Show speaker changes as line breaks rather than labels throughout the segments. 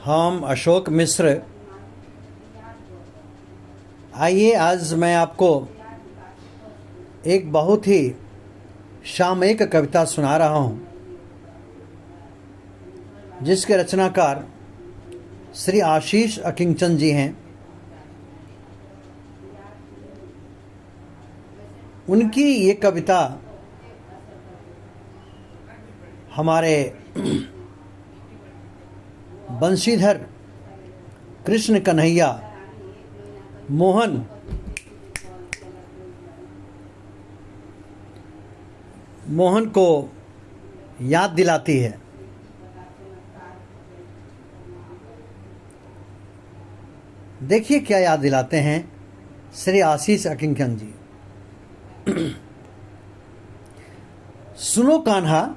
हम अशोक मिश्र। आइए आज मैं आपको एक बहुत ही सामयिक कविता सुना रहा हूँ, जिसके रचनाकार श्री आशीष अकिंचन जी हैं। उनकी ये कविता हमारे बंशीधर कृष्ण कन्हैया मोहन को याद दिलाती है। देखिए क्या याद दिलाते हैं श्री आशीष अकिंचन जी। सुनो कान्हा,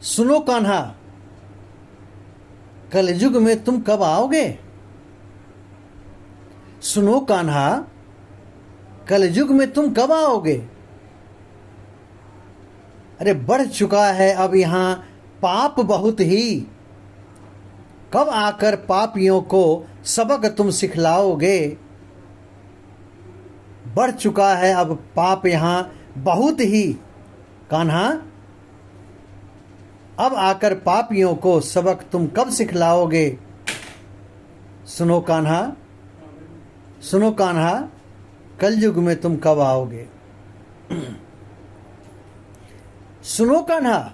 सुनो कान्हा, कलयुग में तुम कब आओगे? सुनो कान्हा, कलयुग में तुम कब आओगे? अरे बढ़ चुका है अब यहाँ पाप बहुत ही, कब आकर पापियों को सबक तुम सिखलाओगे? बढ़ चुका है अब पाप यहाँ बहुत ही, कान्हा अब आकर पापियों को सबक तुम कब सिखलाओगे? सुनो कान्हा, सुनो कान्हा, कलयुग में तुम कब आओगे? सुनो कान्हा,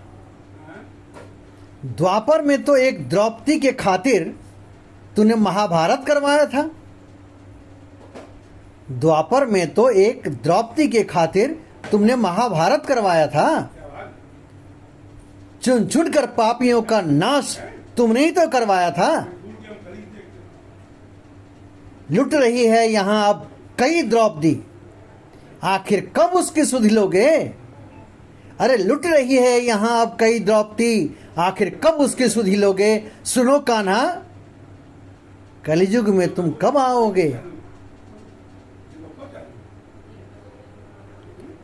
द्वापर में तो एक द्रौपदी के खातिर तूने महाभारत करवाया था। द्वापर में तो एक द्रौपदी के खातिर तुमने महाभारत करवाया था। चुन चुन कर पापियों का नाश तुमने ही तो करवाया था। लुट रही है यहां अब कई द्रौपदी, आखिर कब उसकी सुध लोगे? अरे लुट रही है यहां अब कई द्रौपदी, आखिर कब उसकी सुध लोगे? सुनो कान्हा, कलयुग में तुम कब आओगे?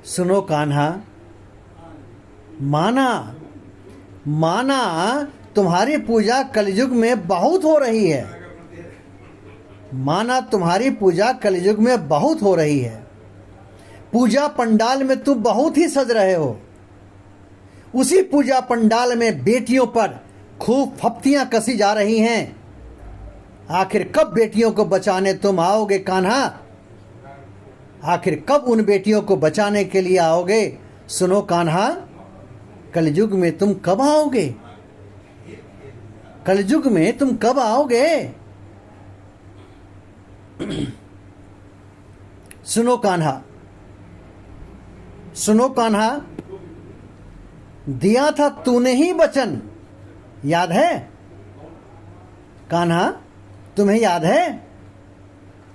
सुनो कान्हा, माना माना तुम्हारी पूजा कलयुग में बहुत हो रही है। माना तुम्हारी पूजा कलयुग में बहुत हो रही है। पूजा पंडाल में तुम बहुत ही सज रहे हो। उसी पूजा पंडाल में बेटियों पर खूब फप्तियां कसी जा रही हैं। आखिर कब बेटियों को बचाने तुम आओगे कान्हा? आखिर कब उन बेटियों को बचाने के लिए आओगे? सुनो कान्हा, कलयुग में तुम कब आओगे? कलयुग में तुम कब आओगे? सुनो कान्हा, सुनो कान्हा, दिया था तूने ही वचन, याद है? कान्हा तुम्हें याद है?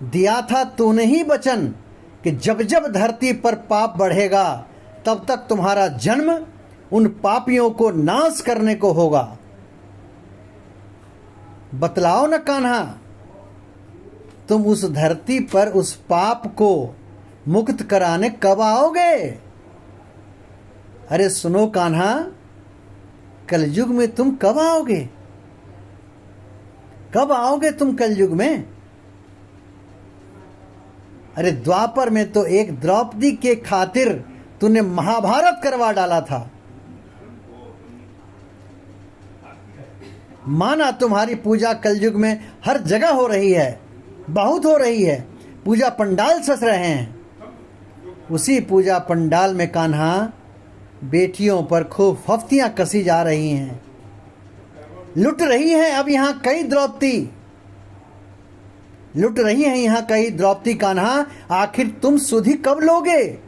दिया था तूने ही वचन कि जब जब धरती पर पाप बढ़ेगा तब तक तुम्हारा जन्म उन पापियों को नाश करने को होगा। बतलाओ न कान्हा, तुम उस धरती पर उस पाप को मुक्त कराने कब आओगे? अरे सुनो कान्हा, कलयुग में तुम कब आओगे? कब आओगे तुम कलयुग में? अरे द्वापर में तो एक द्रौपदी के खातिर तूने महाभारत करवा डाला था। माना तुम्हारी पूजा कलयुग में हर जगह हो रही है, बहुत हो रही है। पूजा पंडाल सज रहे हैं। उसी पूजा पंडाल में कान्हा बेटियों पर खूब फफ्तियां कसी जा रही हैं। लुट रही है अब यहाँ कई द्रौपदी, लुट रही हैं यहाँ कई द्रौपदी। कान्हा आखिर तुम सुधि कब लोगे?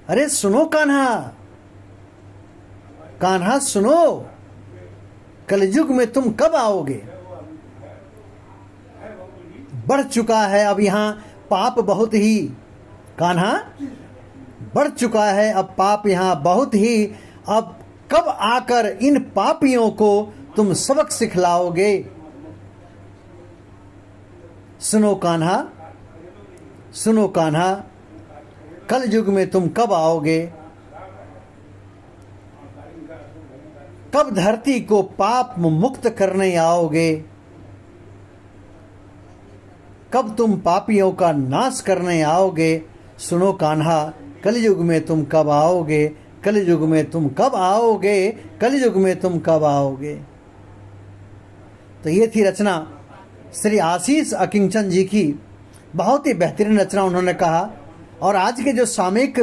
अरे सुनो कान्हा, कान्हा सुनो, कलयुग में तुम कब आओगे? बढ़ चुका है अब यहाँ पाप बहुत ही, कान्हा बढ़ चुका है अब पाप यहाँ बहुत ही। अब कब आकर इन पापियों को तुम सबक सिखलाओगे? सुनो कान्हा, सुनो कान्हा, कल युग में तुम कब आओगे? कब धरती को पाप मुक्त करने आओगे, कब तुम पापियों का नाश करने आओगे। सुनो कान्हा, कलयुग में तुम कब आओगे, कलयुग में तुम कब आओगे, कलयुग में तुम कब आओगे। तो ये थी रचना श्री आशीष अकिंचन जी की, बहुत ही बेहतरीन रचना उन्होंने कहा। और आज के जो सामयिक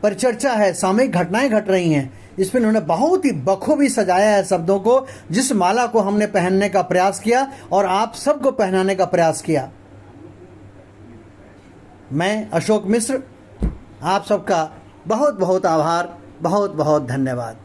परिचर्चा है, सामयिक घटनाएं घट रही हैं, इसमें उन्होंने बहुत ही बखूबी सजाया है शब्दों को, जिस माला को हमने पहनने का प्रयास किया और आप सबको पहनाने का प्रयास किया। मैं अशोक मिश्र, आप सबका बहुत बहुत आभार, बहुत बहुत धन्यवाद।